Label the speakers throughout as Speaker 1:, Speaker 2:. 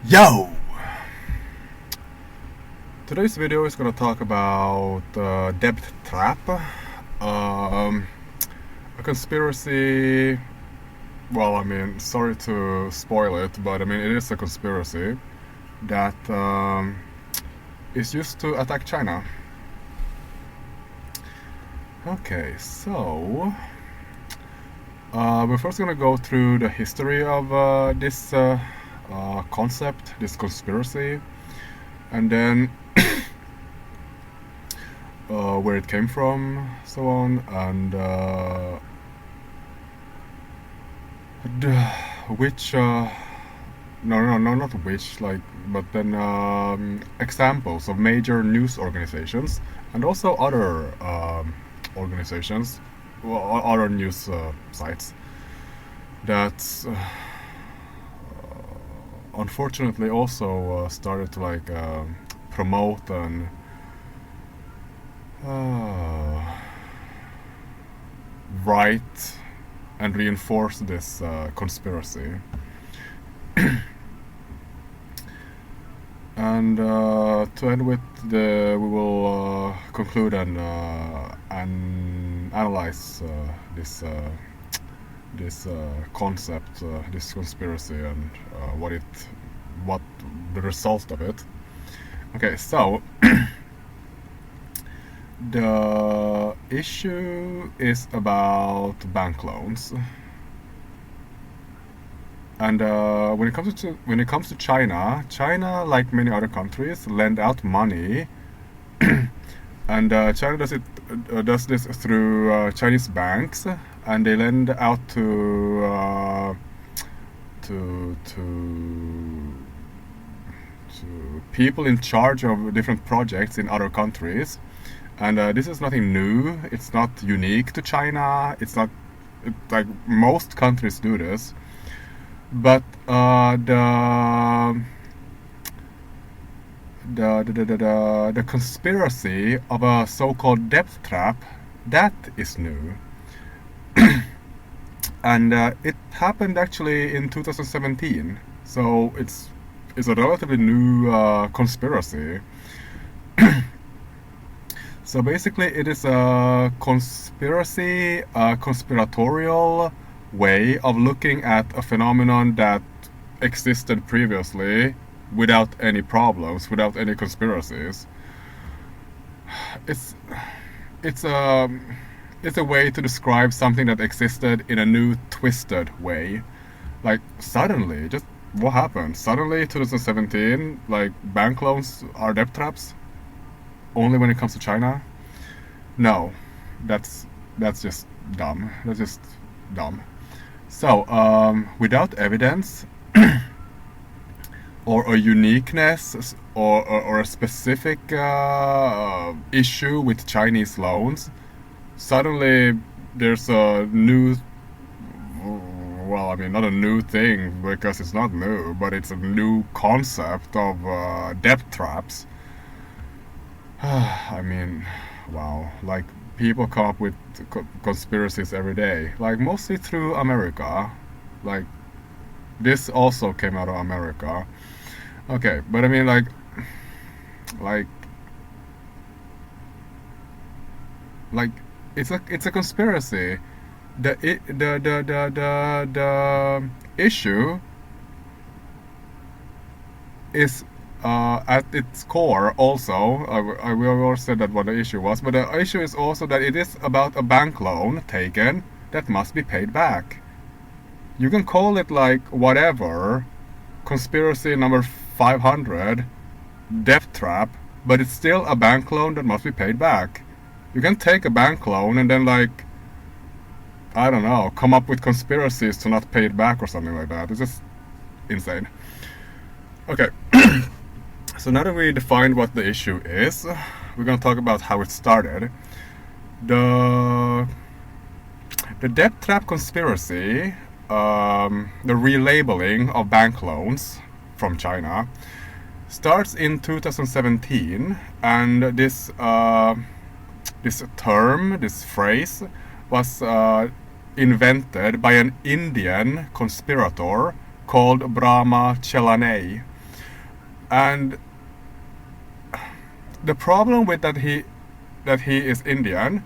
Speaker 1: Yo! Today's video is gonna talk about debt trap, a conspiracy. Well, I mean, sorry to spoil it, but I mean, it is a conspiracy that is used to attack China. Okay, so we're first gonna go through the history of this concept, this conspiracy, and then where it came from, so on, and which no, not which, like, but then examples of major news organizations and also other organizations, well, other news sites that unfortunately also started to like promote and write and reinforce this conspiracy. And to end with, we will conclude and analyze this concept, this conspiracy, and what the result of it. Okay, so the issue is about bank loans, and when it comes to China, like many other countries, lend out money, and China does this through Chinese banks, and they lend out to people in charge of different projects in other countries. And this is nothing new. It's not unique to China. It's not like most countries do this. But the conspiracy of a so-called debt trap, that is new. And it happened actually in 2017. So it's a relatively new conspiracy. So basically, it is a conspiracy, a conspiratorial way of looking at a phenomenon that existed previously without any problems, without any conspiracies. It's a way to describe something that existed in a new, twisted way. Like, suddenly, just what happened? Suddenly, 2017, like, bank loans are debt traps? Only when it comes to China? No, that's just dumb. That's just dumb. So, without evidence or a uniqueness or a specific issue with Chinese loans, suddenly there's a new, well, I mean, not a new thing because it's not new, but it's a new concept of debt traps. I mean, wow, like, people come up with conspiracies every day, like, mostly through America. Like, this also came out of America. Okay, but I mean, like like it's a conspiracy. The issue is at its core also, I will already said that what the issue was, but the issue is also that it is about a bank loan taken that must be paid back. You can call it like whatever, conspiracy number 500, debt trap, but it's still a bank loan that must be paid back. You can take a bank loan and then, like, I don't know, come up with conspiracies to not pay it back or something like that. It's just insane. Okay. So now that we defined what the issue is, we're going to talk about how it started. The debt trap conspiracy, the relabeling of bank loans from China, starts in 2017, and this term, this phrase, was invented by an Indian conspirator called Brahma Chellaney. And the problem with that he is Indian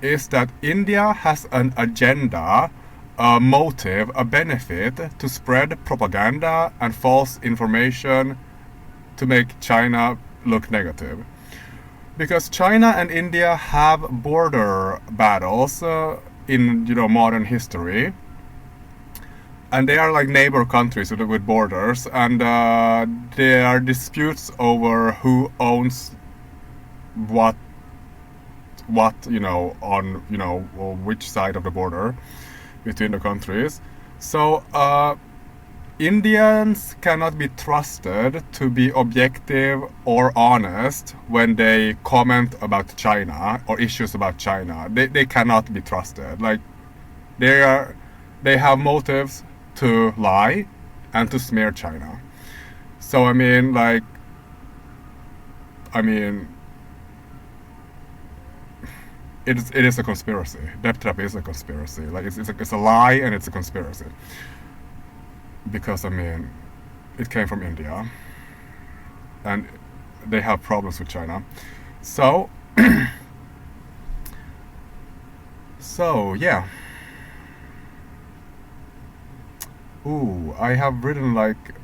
Speaker 1: is that India has an agenda, a motive, a benefit to spread propaganda and false information to make China look negative. Because China and India have border battles in modern history, and they are like neighbor countries with borders, and there are disputes over who owns what on which side of the border between the countries. So Indians cannot be trusted to be objective or honest when they comment about China or issues about China. They cannot be trusted. Like they have motives to lie and to smear China. So I mean it is a conspiracy. Debt trap is a conspiracy. Like it's a lie and it's a conspiracy. Because it came from India, and they have problems with China. So, yeah. Ooh, I have written like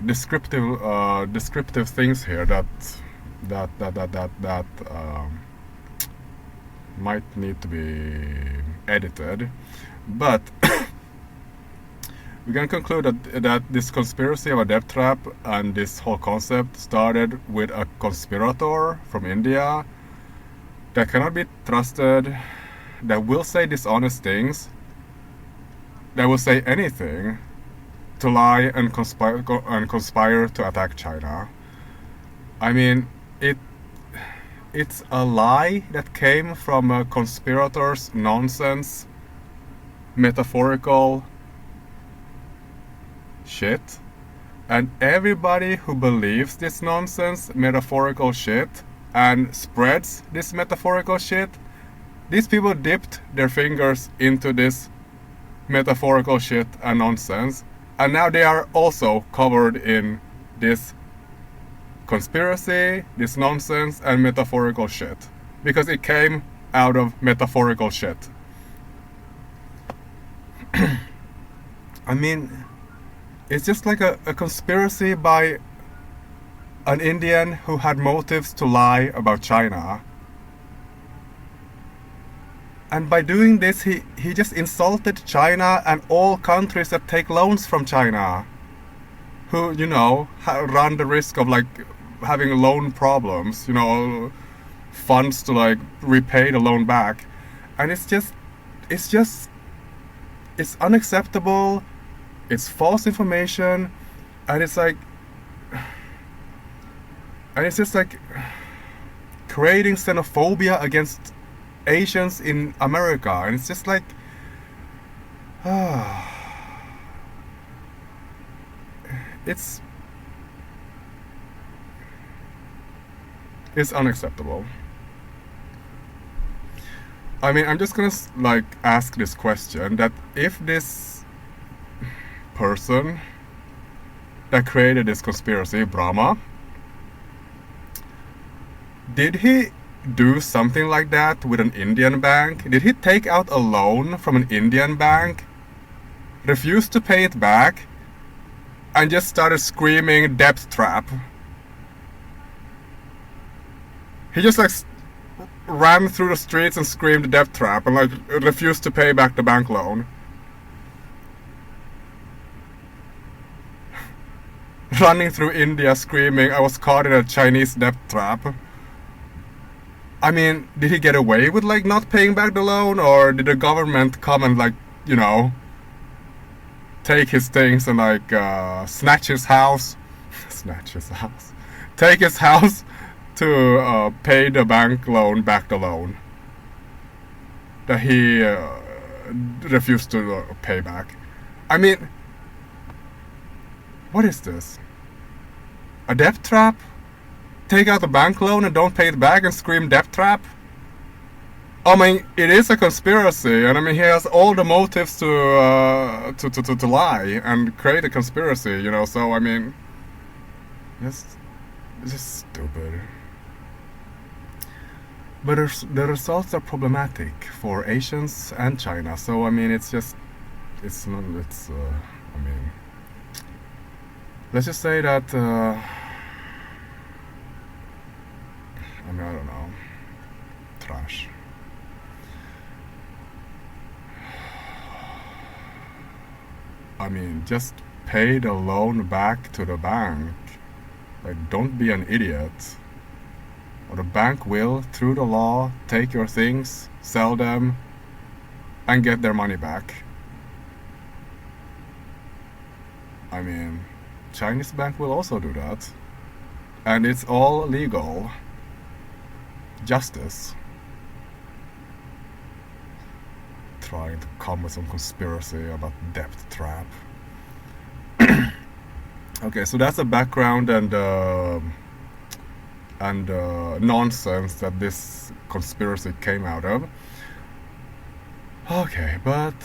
Speaker 1: descriptive things here that might need to be edited, but we can conclude that this conspiracy of a debt trap and this whole concept started with a conspirator from India that cannot be trusted, that will say dishonest things, that will say anything to lie and conspire to attack China. I mean, it's a lie that came from a conspirator's nonsense, metaphorical shit, and everybody who believes this nonsense, metaphorical shit, and spreads this metaphorical shit, these people dipped their fingers into this metaphorical shit and nonsense, and now they are also covered in this conspiracy, this nonsense, and metaphorical shit. Because it came out of metaphorical shit. I mean, it's just like a conspiracy by an Indian who had motives to lie about China. And by doing this, he just insulted China and all countries that take loans from China, who, run the risk of like having loan problems, funds to like repay the loan back. And it's unacceptable, it's false information, and it's just like creating xenophobia against Asians in America. And it's just like it's unacceptable. I mean, I'm just gonna like ask this question, that if this person that created this conspiracy, Brahma, did he do something like that with an Indian bank? Did he take out a loan from an Indian bank, refuse to pay it back, and just started screaming debt trap? He just like ran through the streets and screamed debt trap and like refused to pay back the bank loan. Running through India screaming, I was caught in a Chinese debt trap. I mean, did he get away with like not paying back the loan, or did the government come and like, take his things and like snatch his house, take his house to pay the bank loan back, the loan that he refused to pay back? I mean, what is this? A debt trap? Take out a bank loan and don't pay it back and scream debt trap? I mean, it is a conspiracy, and I mean, he has all the motives to lie and create a conspiracy, you know. So I mean, it's just stupid. But the results are problematic for Asians and China. So I mean, it's not. I mean, let's just say that. I mean, I don't know. Trash. I mean, just pay the loan back to the bank. Like, don't be an idiot. Or the bank will, through the law, take your things, sell them, and get their money back. I mean, Chinese bank will also do that. And it's all legal. Justice. Trying to come with some conspiracy about debt trap. Okay, so that's the background and nonsense that this conspiracy came out of. Okay, but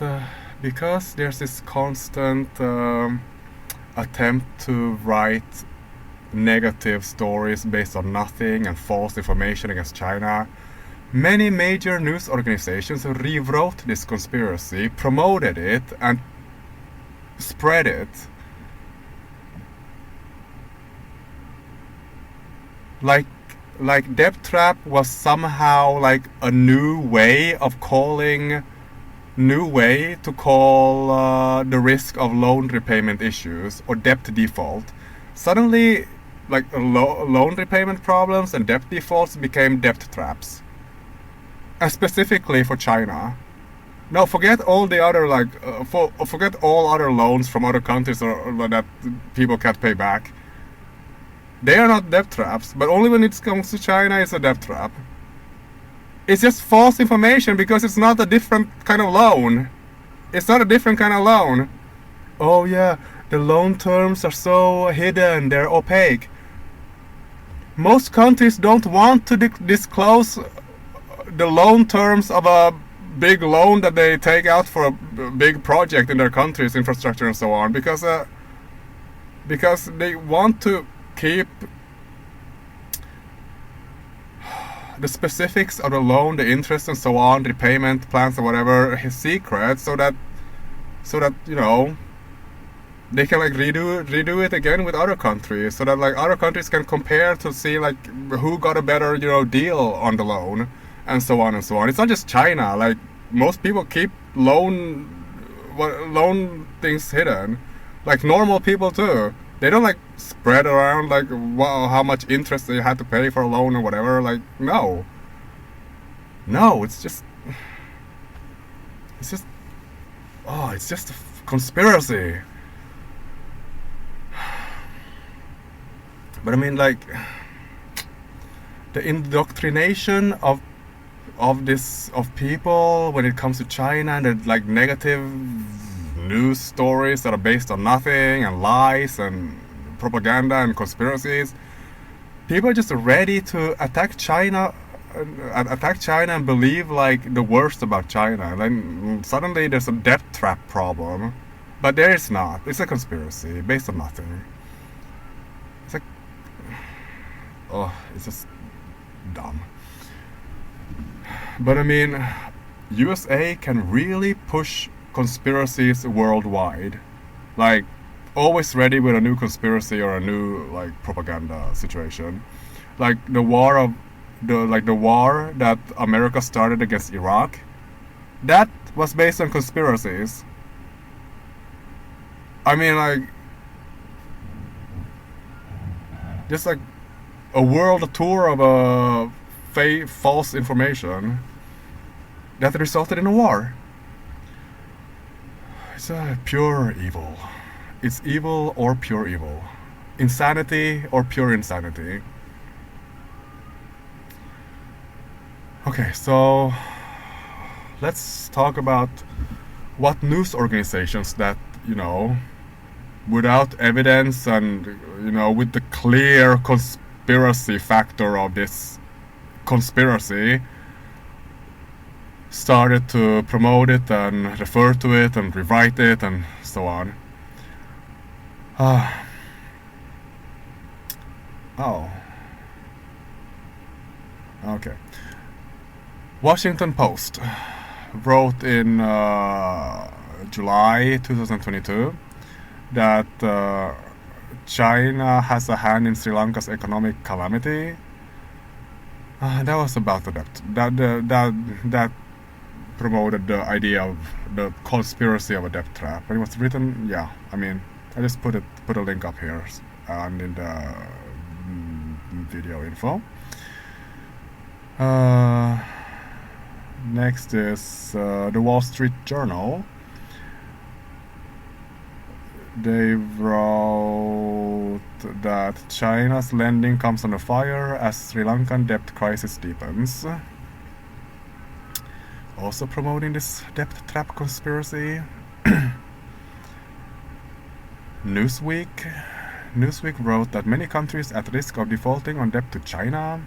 Speaker 1: because there's this constant attempt to write negative stories based on nothing and false information against China, many major news organizations rewrote this conspiracy, promoted it, and spread it. Like debt trap was somehow like a new way to call the risk of loan repayment issues or debt default. Suddenly, like loan repayment problems and debt defaults became debt traps. And specifically for China. No, forget all the other forget all other loans from other countries or that people can't pay back. They are not debt traps, but only when it comes to China it's a debt trap. It's just false information because it's not a different kind of loan. It's not a different kind of loan. Oh yeah, the loan terms are so hidden, they're opaque. Most countries don't want to disclose the loan terms of a big loan that they take out for a big project in their country's infrastructure and so on, because they want to keep the specifics of the loan, the interest and so on, repayment plans or whatever, secret, so that you know they can like redo it again with other countries, so that like other countries can compare to see like who got a better, you know, deal on the loan and so on and so on. It's not just China. Like most people keep loan things hidden, like normal people too. They don't like spread around like wow, how much interest they had to pay for a loan or whatever. Like no, it's just it's just a conspiracy. But I mean, like the indoctrination of people when it comes to China and the like negative news stories that are based on nothing and lies and propaganda and conspiracies. People are just ready to attack China and believe like the worst about China. And then suddenly there's a debt trap problem, but there is not. It's a conspiracy based on nothing. It's like, oh, it's just dumb. But I mean, USA can really push conspiracies worldwide, like always ready with a new conspiracy or a new like propaganda situation, like the war that America started against Iraq. That was based on conspiracies. I mean, like just like a world tour of false information that resulted in a war. It's a pure evil. It's evil or pure evil. Insanity or pure insanity. Okay, so let's talk about what news organizations that, you know, without evidence and, you know, with the clear conspiracy factor of this conspiracy, started to promote it and refer to it and rewrite it and so on. Oh. Okay. Washington Post wrote in July 2022 that China has a hand in Sri Lanka's economic calamity. That was about the debt. That promoted the idea of the conspiracy of a debt trap. And it was written, yeah. I mean, I just put a link up here and in the video info. Next is the Wall Street Journal. They wrote that China's lending comes under fire as Sri Lankan debt crisis deepens. Also promoting this debt trap conspiracy. Newsweek wrote that many countries at risk of defaulting on debt to China.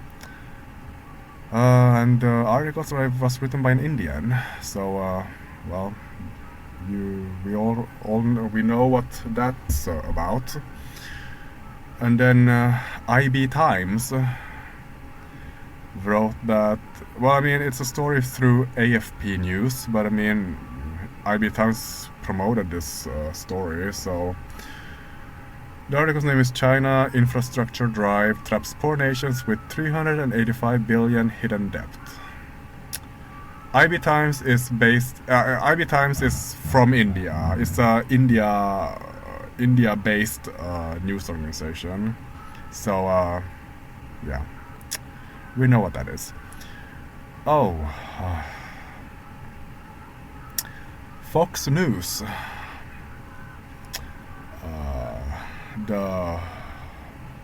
Speaker 1: And the article was written by an Indian, so well, we know what that's about. And then IB Times wrote that, well, I mean, it's a story through AFP News, but I mean, IB Times promoted this story, so the article's name is China Infrastructure Drive Traps Poor Nations with 385 billion hidden debt. IB Times is from India. It's a India-based news organization. So yeah, we know what that is. Oh, Fox News. The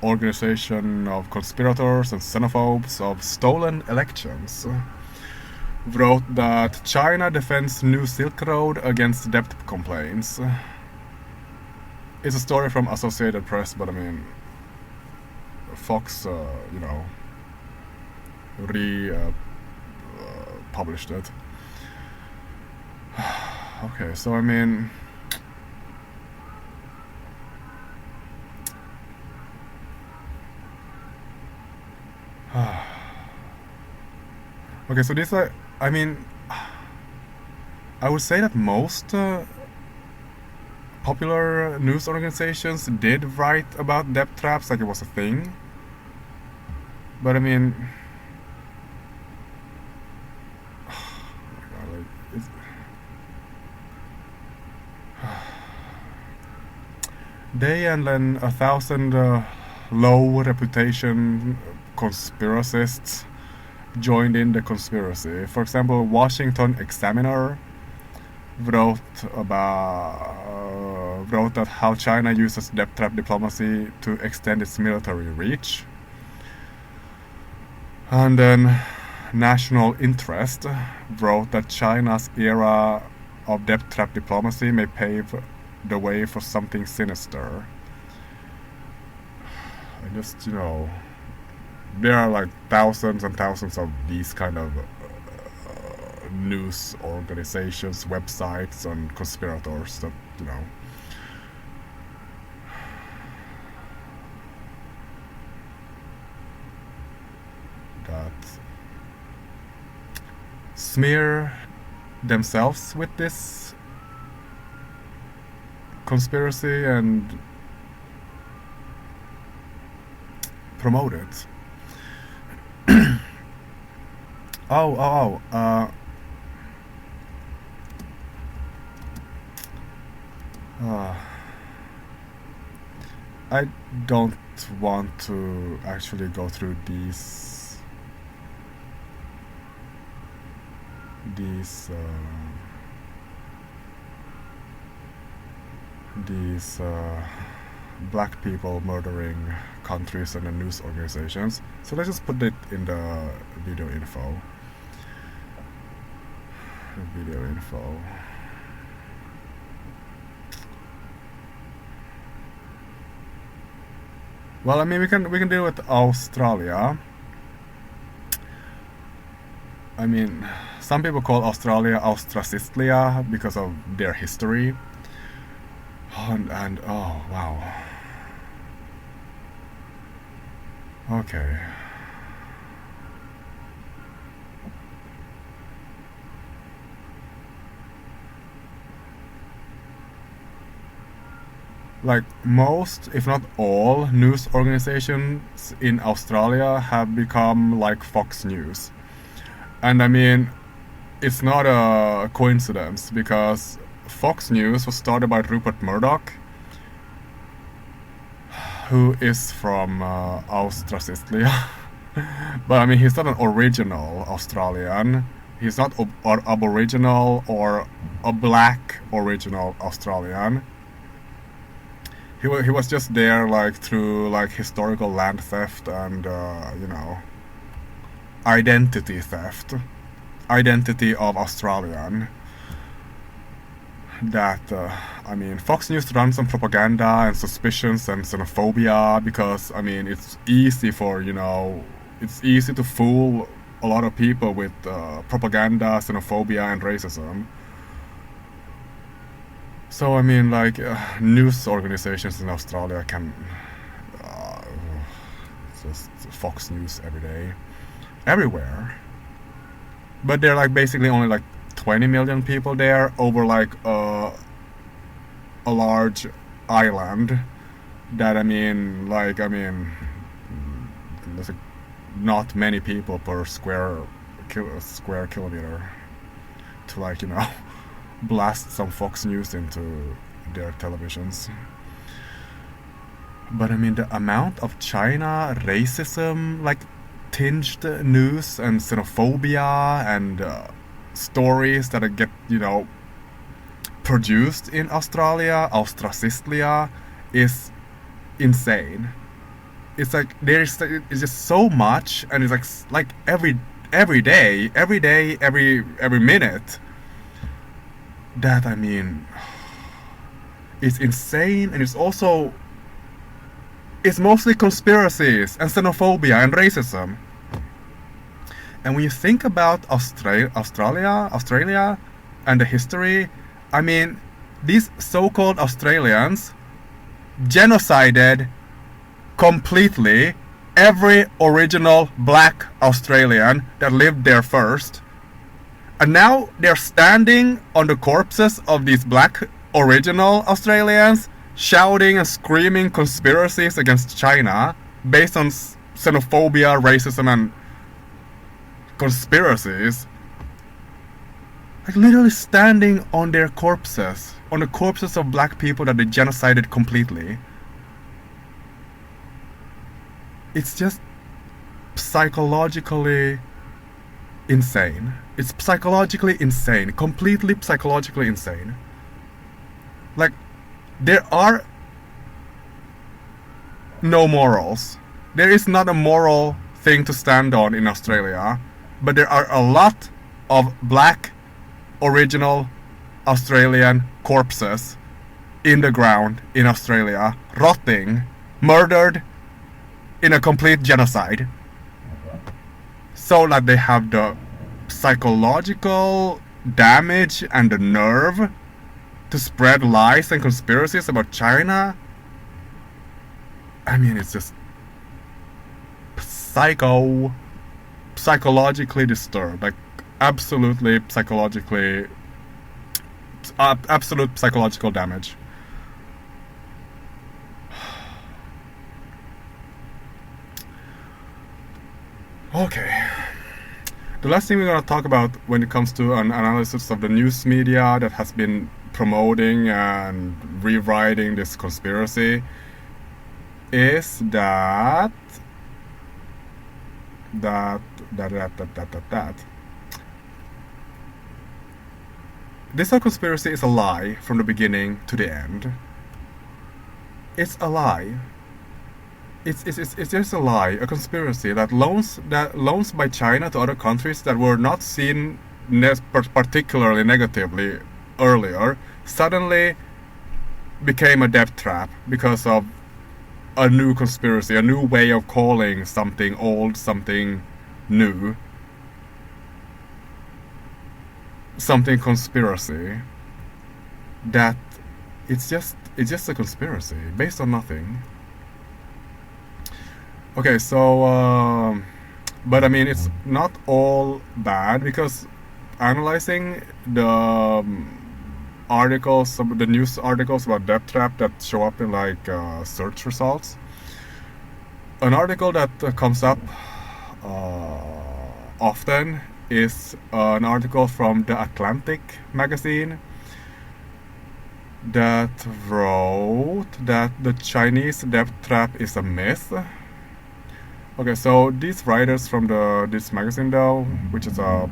Speaker 1: organization of conspirators and xenophobes of stolen elections wrote that China defends new Silk Road against debt complaints. It's a story from Associated Press, but I mean, Fox, published it. Okay, so I mean, okay, so these are, I mean, I would say that most popular news organizations did write about debt traps like it was a thing. But I mean, they and then 1,000 low reputation conspiracists joined in the conspiracy. For example, Washington Examiner wrote that how China uses debt trap diplomacy to extend its military reach. And then National Interest wrote that China's era of debt trap diplomacy may pave the way for something sinister. And just, there are like thousands and thousands of these kind of news organizations, websites, and conspirators that, that smear themselves with this conspiracy and promote it. I don't want to actually go through these black people murdering countries and the news organizations. So let's just put it in the video info. Well, I mean, we can deal with Australia. I mean, some people call Australia Austrasistlia because of their history. And oh wow. Okay. Like most, if not all, news organizations in Australia have become like Fox News. And I mean, it's not a coincidence because Fox News was started by Rupert Murdoch, who is from Austrasistlia. But I mean, he's not an original Australian. He's not Aboriginal or a black original Australian. He was just there like through like historical land theft and identity theft, identity of Australian. That I mean, Fox News runs on propaganda and suspicions and xenophobia because I mean it's easy to fool a lot of people with propaganda, xenophobia, and racism. So I mean, like news organizations in Australia can just Fox News every day, everywhere. But they're like basically only like 20 million people there over like a large island. That I mean, there's like not many people per square kilometer to like blast some Fox News into their televisions. But I mean, the amount of China racism, like tinged news and xenophobia and stories that get produced in Austrasistlia is insane. It's like it's just so much, and it's like every day, every minute. That I mean, it's insane, and it's mostly conspiracies and xenophobia and racism. And when you think about Australia and the history, I mean, these so-called Australians genocided completely every original black Australian that lived there first. And now they're standing on the corpses of these black original Australians, shouting and screaming conspiracies against China based on xenophobia, racism, and conspiracies. Like literally standing on their corpses, on the corpses of black people that they genocided completely. It's just psychologically insane. It's psychologically insane. Completely psychologically insane. Like, there are no morals. There is not a moral thing to stand on in Australia, but there are a lot of black original Australian corpses in the ground in Australia, rotting, murdered in a complete genocide. So that they have the psychological damage and the nerve to spread lies and conspiracies about China. I mean, it's just psychologically disturbed, like absolute psychological damage. Okay. The last thing we're going to talk about when it comes to an analysis of the news media that has been promoting and rewriting this conspiracy is that this whole conspiracy is a lie from the beginning to the end. It's a lie. It's just a lie, a conspiracy that loans by China to other countries that were not seen particularly negatively earlier suddenly became a debt trap because of a new conspiracy, a new way of calling something old something new. something conspiracy, that it's just a conspiracy based on nothing. Okay, so but I mean it's not all bad, because analyzing the articles, the news articles about debt trap that show up in like search results, an article that comes up often is an article from the Atlantic magazine that wrote that the Chinese debt trap is a myth. Okay, so these writers from this magazine, though, which is a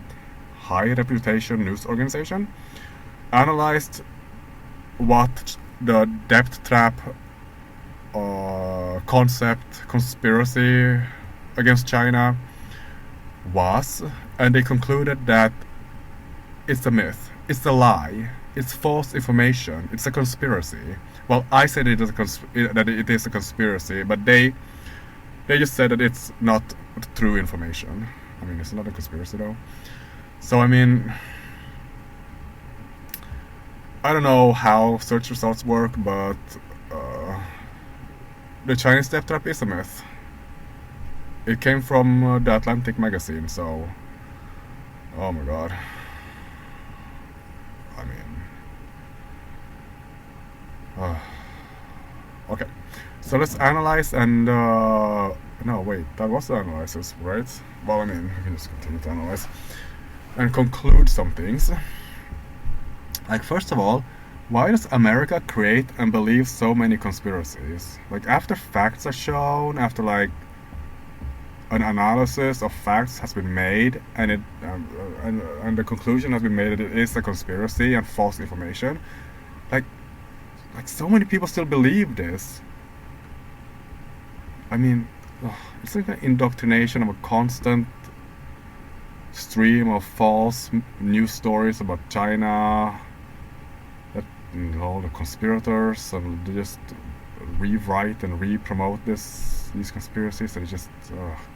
Speaker 1: high reputation news organization, analyzed what the debt trap concept, conspiracy against China was, and they concluded that it's a myth, it's a lie, it's false information, it's a conspiracy. Well, I said that it is a conspiracy, but they just said that it's not true information. I mean, it's not a conspiracy though. So I mean, I don't know how search results work, but the Chinese debt trap is a myth. It came from the Atlantic magazine, so oh my god. I mean, okay. So let's analyze and no, wait, that was the analysis, right? Well, I mean, we can just continue to analyze and conclude some things. Like, first of all, why does America create and believe so many conspiracies? Like, after facts are shown, after like an analysis of facts has been made, and it and the conclusion has been made that it is a conspiracy and false information. Like so many people still believe this. I mean, it's like an indoctrination of a constant stream of false news stories about China. That the conspirators, and they just rewrite and re-promote these conspiracies, and it's just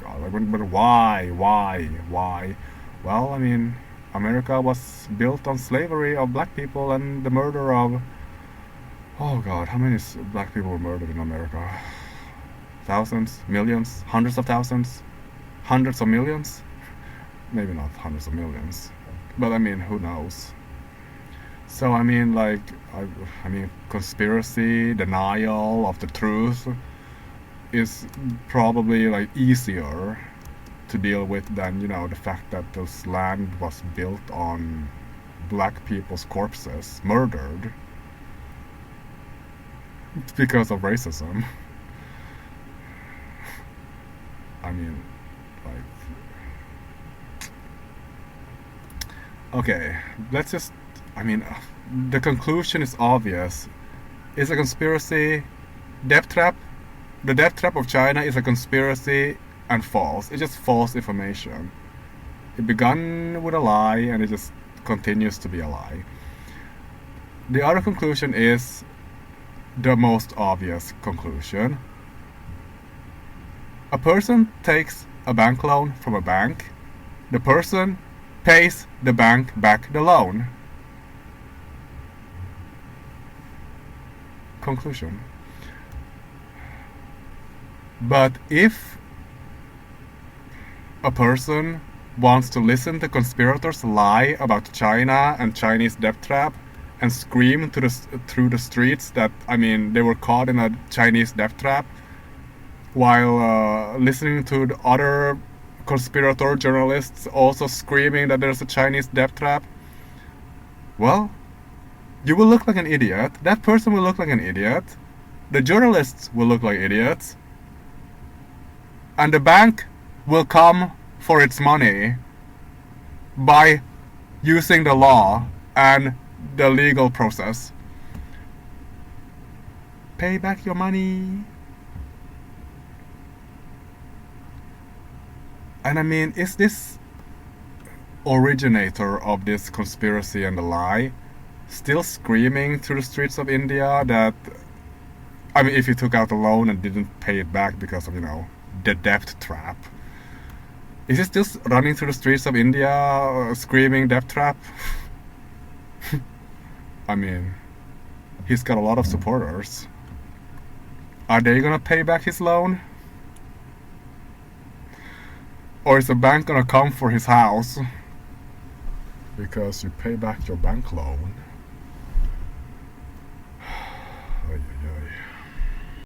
Speaker 1: God. Like, but why? Well, I mean, America was built on slavery of black people and the murder of, oh God, how many black people were murdered in America? Thousands, millions, hundreds of thousands, hundreds of millions? Maybe not hundreds of millions, but I mean, who knows? So I mean, like, I mean, conspiracy, denial of the truth is probably like easier to deal with than, you know, the fact that this land was built on black people's corpses, murdered because of racism. I mean, like, okay, let's just, I mean, the conclusion is obvious. It's a conspiracy. Debt trap. The debt trap of China is a conspiracy and false. It's just false information. It began with a lie, and it just continues to be a lie. The other conclusion is the most obvious conclusion. A person takes a bank loan from a bank. The person pays the bank back the loan. Conclusion. But if a person wants to listen to conspirators lie about China and Chinese debt trap and scream through the streets that, I mean, they were caught in a Chinese debt trap, while listening to the other conspirator journalists also screaming that there's a Chinese debt trap, well, you will look like an idiot. That person will look like an idiot. The journalists will look like idiots. And the bank will come for its money by using the law and the legal process. Pay back your money. And I mean, is this originator of this conspiracy and the lie still screaming through the streets of India that, I mean, if you took out a loan and didn't pay it back because of, you know, the debt trap, is he still running through the streets of India screaming debt trap? I mean, he's got a lot of supporters. Are they gonna pay back his loan? Or is the bank gonna come for his house? Because you pay back your bank loan.